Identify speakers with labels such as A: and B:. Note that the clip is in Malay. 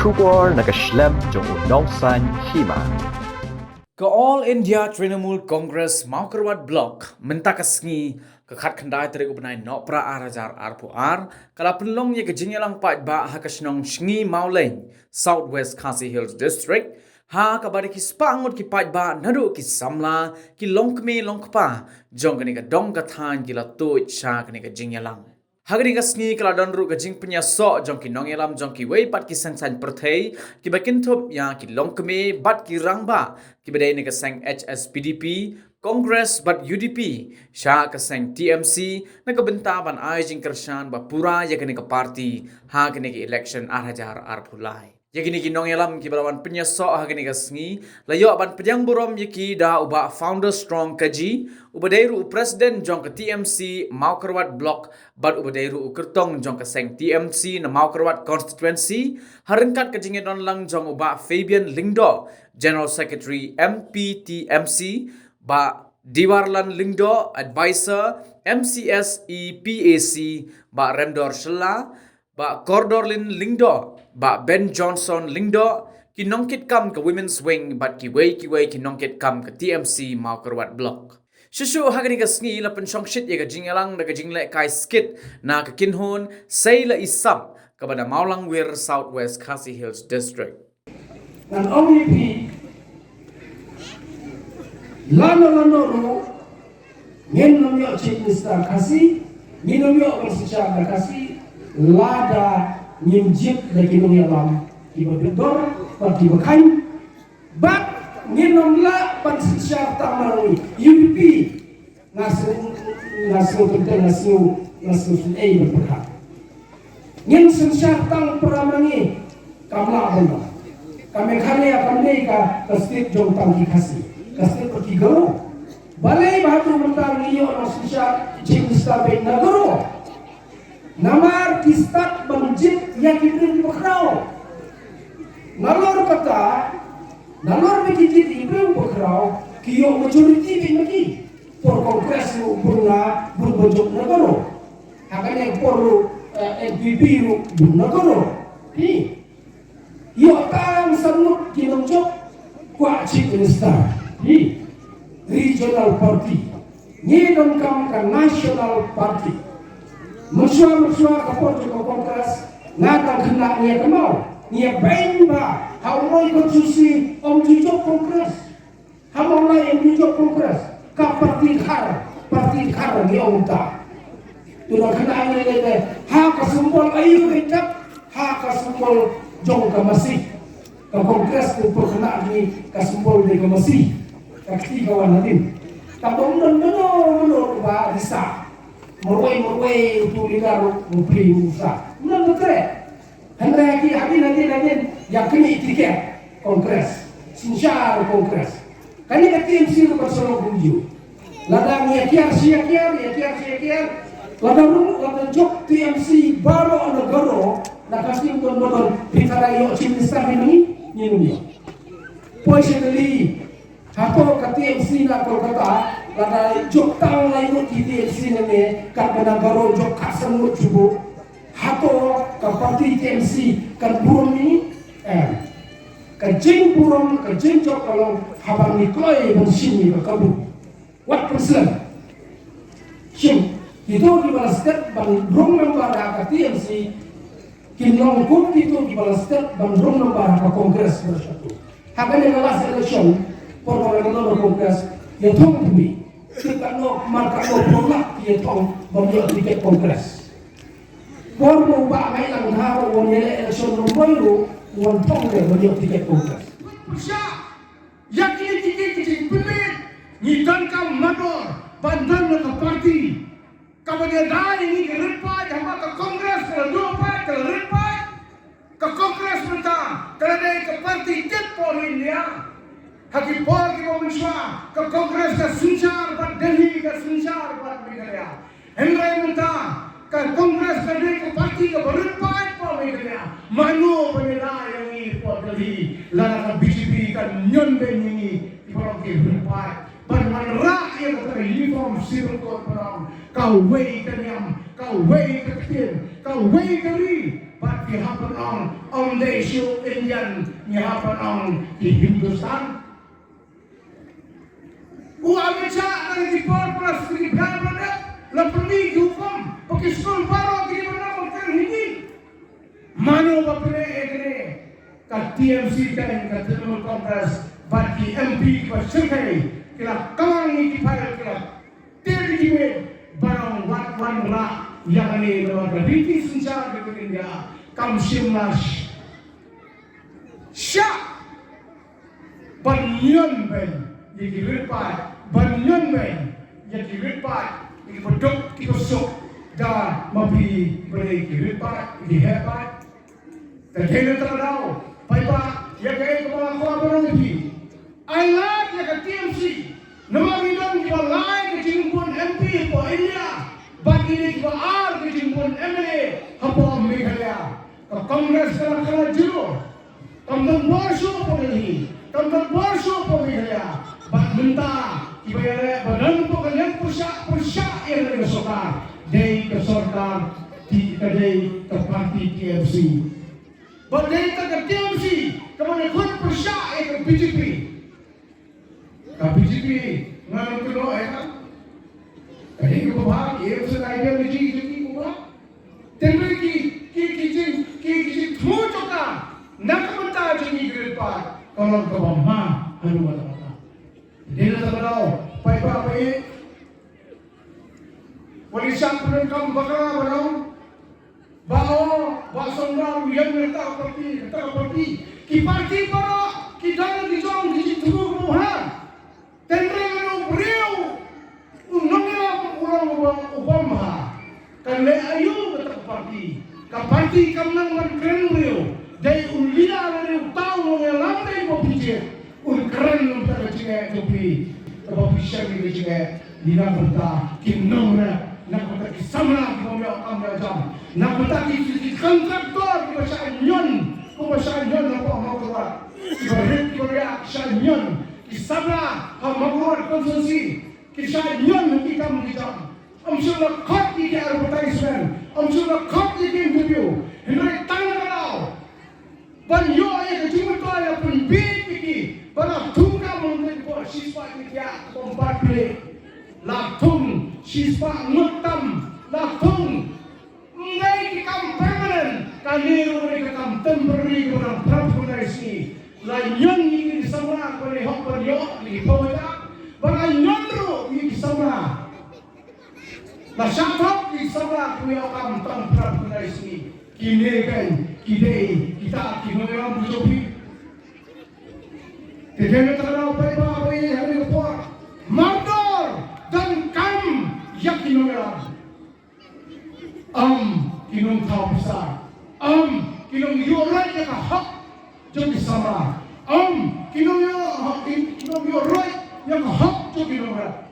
A: Shubor nakaslem jong unongsan Hima.
B: Ke All India Trinamool Congress Maukarwat Block mentakasngi ke khat khandai tere ubnai nopra arajar arpuar kala penlong ye ke Jingïalang Paidbah ha kasnong Shngimawleiñ Southwest Khasi Hills District ha kabari ki Spah Ngut ki Paidbah nadu ki samla ki longkme longkpa jong kani ka dong ka than ki la Tuid sha kani ka Jingïalang Hagri kasngi kala donru ka jing punya so jong ki nongelam jong ki wei pat ki sang perthei ki bakin thup ya ki longkme bat ki rangba ki bedai ni ka sang HSPDP Congress bat UDP sha ka sang TMC na ka benta ban ai jing kershan ba pura ya kani ka party ha kani ki election arhajar arphulai Yakini ki nongelam ki balawan penyesok hagini kasngi layo ban pejang burom yaki da uba founder strong kaji ubadairu president jong ke TMC Maukarwat block bat ubadairu kertong jong ke seng TMC na Maukarwat constituency harengkat ke Jingïalang jong uba Fabian Lingdo general secretary MPTMC ba Diwarlan Lingdo advisor MCS EPAC ba Remdor Shela ba Kordorlin Lingdo ba Ben Johnson Lingdo ki nongkit kam ke women's wing bat ki wei ki nongkit kam ke TMC Maukarwat block Shushu hagani ka sngi la penshongshit ye ka Jingïalang na ka jingle kai skit na ka kinhon say la isam ka bada Maulangwir Southwest Khasi Hills District
C: and OVP lano ro ngin nomyo chief minister Khasi ngin nomyo konstitusi Khasi lada nyimjip lagi Jingïalang iba bedor pati bakan bat nginom la pan siya tamarui UDP nasu tentang nasu ay berkat ngin siya tang peramangi kamla benda kami ka kastit jong tangki Khasi kastit pergi garo balai batu mentang niyo nasu siya cingsta bay nagaro Namar kistat banjit yang kibrin bakrau. Nalor kata, nalor bekijit ibrin bakrau, kiyo majority bimaki. Por kongres burna burbojok nagaro. Hakanya por NPP nagaro. Hi. Yo tang sanut kinonjok kwa chief minister. Hi. Regional party. Nyedon kam ka national party. Mesua kapor ke kongres ngatang kena nia kemau nia Paidbah haulai konstitusi om jujok kongres haulai om jujok kongres ka parti khar ni om ta tulang kena nia lele ha kasumpol ayu kecap ha kasumpol jong ka masih ka kongres tu perkena ni kasumpol de ka masih ka kawan nadim tabong dono ba risa Merway untuk ligar memberi usaha. Mana betul? Hendak nanti yang kini tiket kongres, sinyal kongres. Kani ketim sih lu bersama kunju. Ladang ya kiar. Ladang jok TMC baru negara. Nak kasih untuk bicara yo cimista ini dia. Poin sekali. Hapo ke TMC nak kata. Lada jok tang lain di TMC ni kan benagaro jok kasan ngut jubo hato ka parti TMC kan burom ni ka jing burom ka jing jok kalau habang ni kloi bang sini ka kabu what percent shin itu di balas step bang rom member ka TMC kinong kut itu di balas step bang rom member ka kongres bersatu hakane last election por orang kongres ya tong bumi kita marka polak dia tong membuat tiket kongres. Por ba mai lang haro won ele election nombor won tong de membuat tiket kongres.
D: Siya yakini tiket pemilik ni kam mador bandan ke parti. Kemudian dari ni ke repa jama ke kongres ke lupa ke repa ke kongres mentah kerana ke parti jet poin dia. Haki por ki memiswa ke kongres ke suncar buat Delhi ke suncar buat Meghalaya. Hendrai mentah ke kongres ke Delhi ke parti ke berempat buat Meghalaya. Manu penilai yang ini buat Delhi. Lana ke BJP kan nyon ben ini di orang ke berempat. Ban rakyat ke uniform civil code perang. Kau wei ke niam, kau wei ke kecil, kau wei ke ri. but we happen on the issue Indian, we happen on the Hindustan. Amit Shah ang report di Brahmana, lapani hukum, Pakistan baru di mana makan ini. Mano bapne ekne, ka TMC dan ka Trinamool Congress, bagi MP ka Shngimawleiñ, kila kawang ni kipayal kila, teri kime barang wan ra yang ni lawan riti senja di India, kam Shimlash, Shah, banyan ben, di repat. Banyan men yang diripat di bedok di kosok dan mapi beri diripat di hebat dan dia terlalu Paidbah yang kaya kepala kuah barang lebih ayat yang ke TMC nama bidang kita lain ke jimpun MP po India bagi ini kita ke jimpun MLA apa Meghalaya ke Kongres kala juru kamdan borsho po ini kamdan borsho po Meghalaya bak mentah ibayara badan po kalian persya yang ada kesokan dari kesokan di kedai ke parti TMC badai ke TMC kemana ikut persya ke BJP ke BJP ngan kuno kan kali ke bahag ye sudah ideologi jadi kubah tempat ki tmujoka nak mentah jadi grepa kalau ke bawah halu wala dia tahu Paidbah ini walisan penerkam bakal barang bahawa basongram yang mereka seperti ki parti para ki dalam dijong di tubuh Tuhan tenreng beliau unongnya ulang Obama kan le ayu ke parti kamnang merkeren beliau dari ulila dari tahu yang lantai berpikir keren untuk cakap topi, tapi siapa yang cakap dina berta kinongre, nak berta kisamla kita jam, nak berta kontraktor kita nyon apa mau keluar, kita nyon kisamla mau keluar konsumsi, kita nyon kita menjam, amsulah kau di advertisement, amsulah kau di interview, hendak tanya kau, banyo yang cuma kau yang penbih Bana tunga mungkin buat siswa dia kompat beli, latung siswa ngutam, latung ngai kita permanent, kaliru mereka temporary orang temporary, layan ini sama boleh hok beliau di bawah, bana nyandru ini sama, la syarat di sama beliau temporary, kini kan kita orang berjobi. Dia terlalu Paidbah ini hari report mandor dan kam yakin orang kinong tahu besar kinong yorai yang hak jadi sama kinong yorai yang hak jadi orang